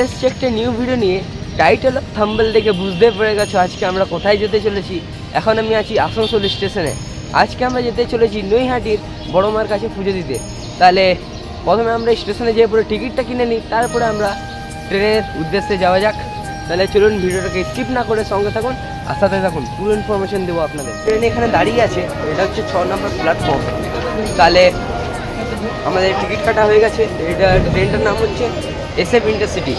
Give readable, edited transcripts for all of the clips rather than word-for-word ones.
এসেছি একটা new video নিয়ে। টাইটেল অফ থাম্বনেল দেখে বুঝতে পেরে গেছো আজকে আমরা কোথায় যেতে চলেছি। এখন আমি আছি আসানসোল স্টেশনে। আজকে আমরা যেতে চলেছি নৈহাটির বড় মার কাছে পুজো দিতে। তাহলে প্রথমে আমরা স্টেশনে যেয়ে পুরো টিকিটটা কিনে নিই, তারপরে আমরা ট্রেনের উদ্দেশ্যে যাওয়া যাক। তাহলে চলুন ভিডিওটাকে স্কিপ না করে সঙ্গে থাকুন, আর সাথে থাকুন, পুরো ইনফরমেশন দেবো আপনাদের। ট্রেন এখানে দাঁড়িয়ে আছে, এটা হচ্ছে 6 নম্বর প্ল্যাটফর্ম। তাহলে আমাদের টিকিট কাটা হয়ে গেছে। এটা ট্রেনটার নাম হচ্ছে SF ইন্টারসিটি,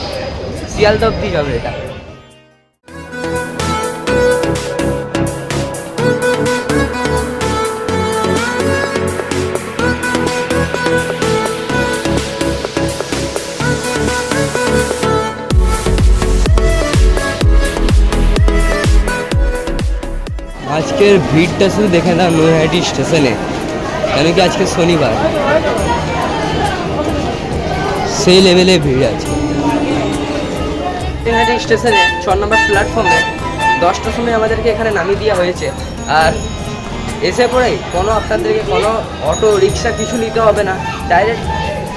শিয়ালদা অব্দি যাবে এটা। আজকের ভিড়টা শুধু দেখে না নৈহাটি স্টেশনে, কেন কি আজকে শনিবার, সেই লেভেলে ভিড় আছে নৈহাটি স্টেশনে। 6 নম্বর প্ল্যাটফর্মে 10টার সময় আমাদেরকে এখানে নামিয়ে দেওয়া হয়েছে। আর এসে পরেই আপনাদেরকে কোনো অটো রিক্সা কিছু নিতে হবে না, ডাইরেক্ট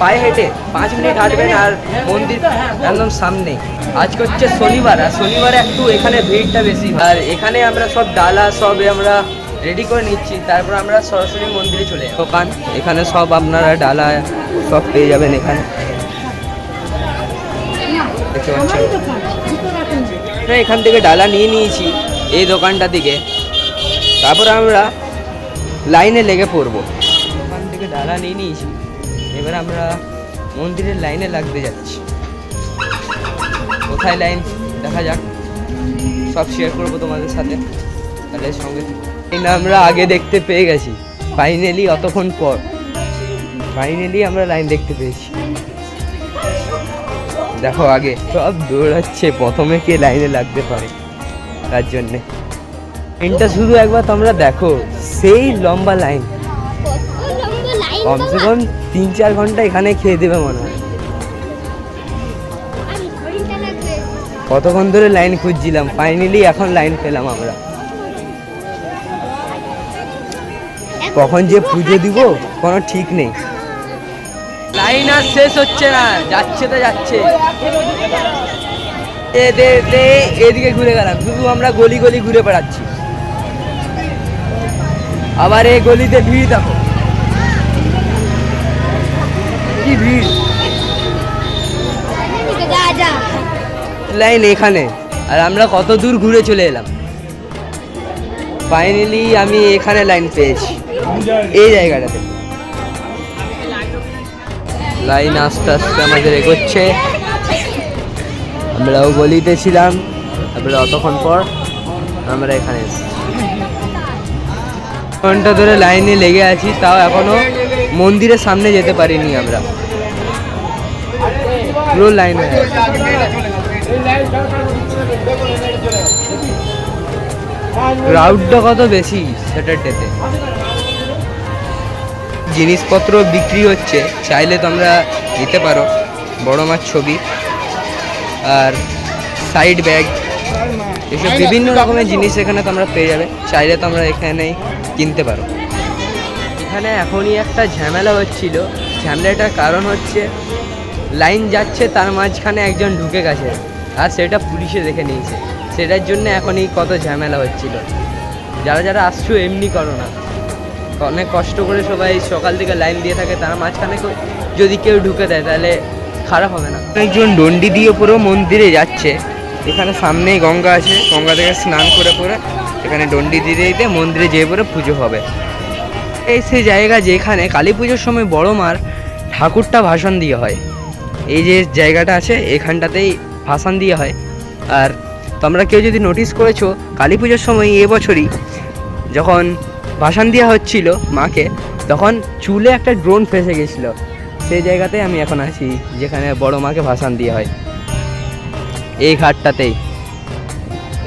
পায়ে হেঁটে 5 মিনিট হাঁটবেন আর মন্দির একদম সামনে। আজকে হচ্ছে শনিবার, আর শনিবারে একটু এখানে ভিড়টা বেশি। আর এখানে আমরা সব ডালা আমরা রেডি করে নিচ্ছি, তারপর আমরা সরাসরি মন্দিরে চলে যাব। দোকান এখানে সব আপনারা ডালা সব পেয়ে যাবেন এখানে, দেখতে পাচ্ছেন। এখান থেকে ডালা নিয়ে নিয়েছি এই দোকানটা থেকে, তারপর আমরা লাইনে লেগে পড়বো। দোকান থেকে ডালা নিয়ে নিয়েছি, এবার আমরা মন্দিরের লাইনে লাগতে যাচ্ছি। কোথায় লাইন দেখা যাক, সব শেয়ার করবো তোমাদের সাথে, তাহলে সঙ্গে আমরা আগে দেখতে পেয়ে গেছি। ফাইনালি অতক্ষণ পর ফাইনালি আমরা লাইন দেখতে পেয়েছি। দেখো আগে সব দৌড়াচ্ছে প্রথমে কে লাইনে লাগতে পারে তার জন্যে। লাইনটা শুধু একবার তোমরা দেখো, সেই লম্বা লাইন, কমসে কম 3-4 ঘন্টা এখানে খেয়ে দেবে মনে হয়। কতক্ষণ ধরে লাইন খুঁজছিলাম, ফাইনালি এখন লাইন পেলাম আমরা। কখন যে পুজো দিব কোনো ঠিক নেই, লাইন আর শেষ হচ্ছে না, যাচ্ছে তো যাচ্ছে। এদিকে ঘুরে গেলাম, শুধু আমরা গলি গলি ঘুরে বেড়াচ্ছি। আবার এই গলিতে ভিড় দেখো, কি ভিড়। লাইন এখানে, আর আমরা কত দূর ঘুরে চলে এলাম। ফাইনালি আমি এখানে লাইন পেয়েছি, এই জায়গাটাতে। লাইন আস্তে আস্তে আমাদের এগোচ্ছে, আমরাও গলিতে ছিলাম, তারপরে অতক্ষণ পর আমরা এখানে এসেছি। ঘন্টা ধরে লাইনে লেগে আছি, তাও এখনো মন্দিরের সামনে যেতে পারিনি আমরা, পুরো লাইন হয়ে আছে। ক্রাউডটা কত বেশি স্যাটারডেতে। জিনিসপত্র বিক্রি হচ্ছে, চাইলে তোমরা নিতে পারো। বড় মাছ ছবি আর সাইড ব্যাগ, এসব বিভিন্ন রকমের জিনিস এখানে তোমরা পেয়ে যাবে, চাইলে তোমরা এখানেই কিনতে পারো। এখানে এখনই একটা ঝামেলা হচ্ছিল, ঝামেলাটার কারণ হচ্ছে লাইন যাচ্ছে, তার মাঝখানে একজন ঢুকে গেছে, আর সেটা পুলিশে দেখে নিয়েছে। সেটার জন্য এখনই কত ঝামেলা হচ্ছিল। যারা যারা আসছো এমনি করো না, অনেক কষ্ট করে সবাই সকাল থেকে লাইন দিয়ে থাকে, তার মাঝখানে যদি কেউ ঢুকে দেয় তাহলে খারাপ হবে না। একজন ডন্ডি দিয়ে পুরো মন্দিরে যাচ্ছে, এখানে সামনেই গঙ্গা আছে, গঙ্গা থেকে স্নান করে পরে এখানে ডন্ডি দিতে দিতে মন্দিরে যেয়ে পরে পুজো হবে। এই সেই জায়গা যেখানে কালী পুজোর সময় বড় মার ঠাকুরটা ভাষণ দিয়ে হয়। এই যে জায়গাটা আছে এখানটাতেই ভাষণ দিয়ে হয়। আর তোমরা কেউ যদি নোটিস করেছো, কালী পুজোর সময় এবছরই যখন ভাষণ দেওয়া হচ্ছিল মাকে, তখন চুলে একটা ড্রোন ফেসে গেছিলো। সেই জায়গাতেই আমি এখন আছি, যেখানে বড় মাকে ভাষণ দেওয়া হয়, এই ঘাটটাতেই।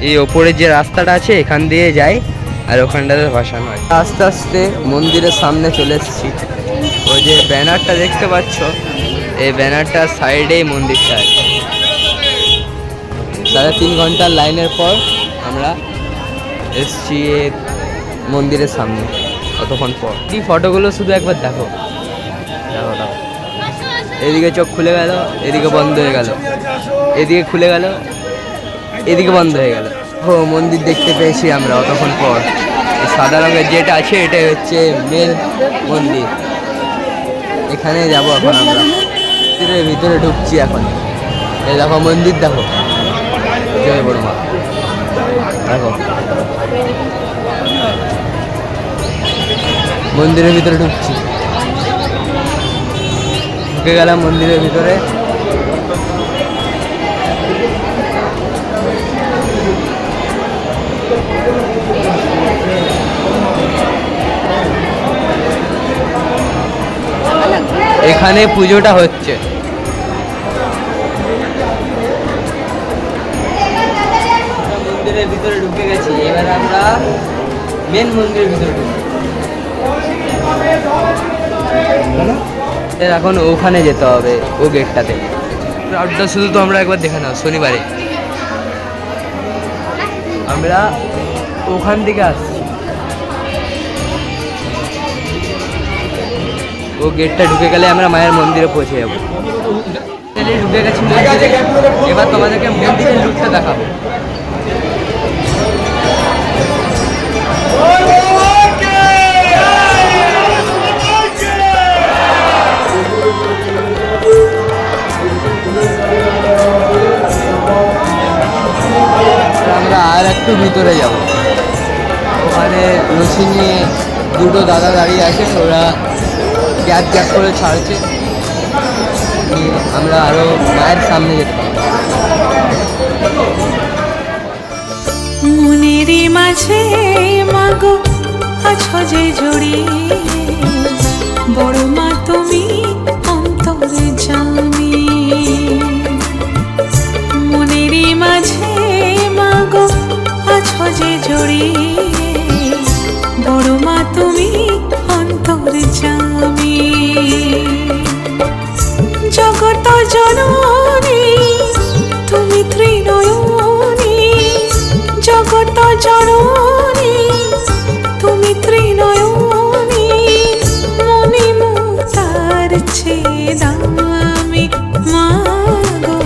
এই ওপরের যে রাস্তাটা আছে এখান দিয়ে যাই, আর ওখানটাতে ভাষণ হয়। আস্তে আস্তে মন্দিরের সামনে চলে এসেছি। ওই যে ব্যানারটা দেখতে পাচ্ছ, এই ব্যানারটার সাইডেই মন্দিরটা আছে। 3.5 ঘন্টার লাইনের পর আমরা এসছি মন্দিরের সামনে, কতক্ষণ পর। এই ফটোগুলো শুধু একবার দেখো, এদিকে চোখ খুলে গেল, এদিকে বন্ধ হয়ে গেল। এদিকে খুলে গেল, এদিকে বন্ধ হয়ে গেল। ও মন্দির দেখতে পেয়েছি আমরা অতক্ষণ পর। এই সাদা রঙের যেটা আছে এটাই হচ্ছে মেন মন্দির। এখানে যাব এখন আমরা, মন্দিরের ভিতরে ঢুকছি এখন। এই দেখো মন্দির, দেখো জয় বড় মা, দেখো মন্দিরের ভিতরে ঢুকছি, ঢুকে গেলাম মন্দিরের ভিতরে। এখানে পুজোটা হচ্ছে। মন্দিরের ভিতরে ঢুকে গেছি, এবার আমরা মেন মন্দিরের ভিতরে ঢুকছি। এখন ওখানে যেতে হবে, ও গেটটাতে। ক্রাউডটা শুধু তো আমরা একবার দেখে নাও, শনিবারে আমরা ওখান থেকে আসছি। ও গেটটা ঢুকে গেলে আমরা মায়ের মন্দিরে পৌঁছে যাবো। ঢুকে গেছি মন্দিরে, এবার তোমাদেরকে মন্দিরের লুকটা দেখাবো। আমরা আর একটু ভিতরে যাব, ওখানে রশি নিয়ে দুটো দাদা দাঁড়িয়ে আছে, ওরা গ্যাপ গ্যাপ করে ছাড়ছে। আমরা আরো মায়ের সামনে যেতে পারবো। মনের মাঝে মাগো আছো যে জড়িয়ে, বড় মা তুমি অন্তরে জামি। মনের মাঝে মাগো আছো যে জড়িয়ে, বড় মা তুমি অন্তরে জামি। জগত জননী তুমি ত্রিনয়নী, জগত জননী তুমি ত্রিনয়নী। মনে মুক্তার ছেদামি মাগো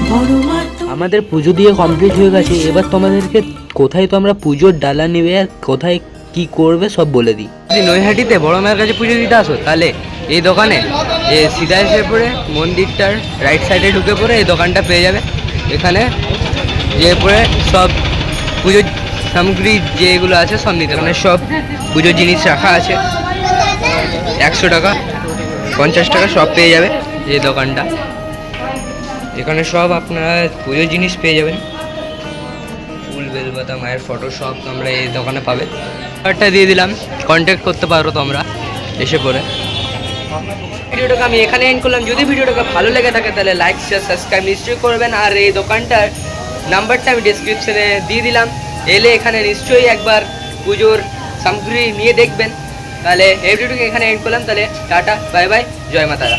বড় মা। আমাদের পুজো দিয়ে কমপ্লিট হয়ে গেছে। এবার তোমাদেরকে কোথায় তোমরা পুজোর ডালা নেবে আর কোথায় কি করবে সব বলে দিই। যদি নৈহাটিতে বড় মায়ের কাছে পুজো দিতে আসো, তাহলে এই দোকানে সিধা এসে পড়ে মন্দিরটার রাইট সাইডে ঢুকে পড়ে এই দোকানটা পেয়ে যাবে। এখানে যে পরে সব পুজোর সামগ্রী যেগুলো আছে সব নিতে, এখানে সব পুজোর জিনিস রাখা আছে। 100 টাকা 50 টাকা সব পেয়ে যাবে এই দোকানটা। এখানে সব আপনারা পুজোর জিনিস পেয়ে যাবেন, ফুল বেলপাতা মায়ের ফটো সব তোমরা এই দোকানে পাবে। নাম্বারটা দিয়ে দিলাম, কন্ট্যাক্ট করতে পারো তোমরা এসে পড়ে। ভিডিওটাকে আমি এখানে এন্ড করলাম। যদি ভিডিওটাকে ভালো লেগে থাকে তাহলে লাইক শেয়ার সাবস্ক্রাইব নিশ্চয়ই করবেন। আর এই দোকানটার নাম্বারটা আমি ডেসক্রিপশনে দিয়ে দিলাম, এলে এখানে নিশ্চয়ই একবার পুজোর সামগ্রী নিয়ে দেখবেন। তাহলে এই ভিডিওটাকে এখানে এন্ড করলাম। তাহলে টাটা, বাই বাই, জয় মা তারা।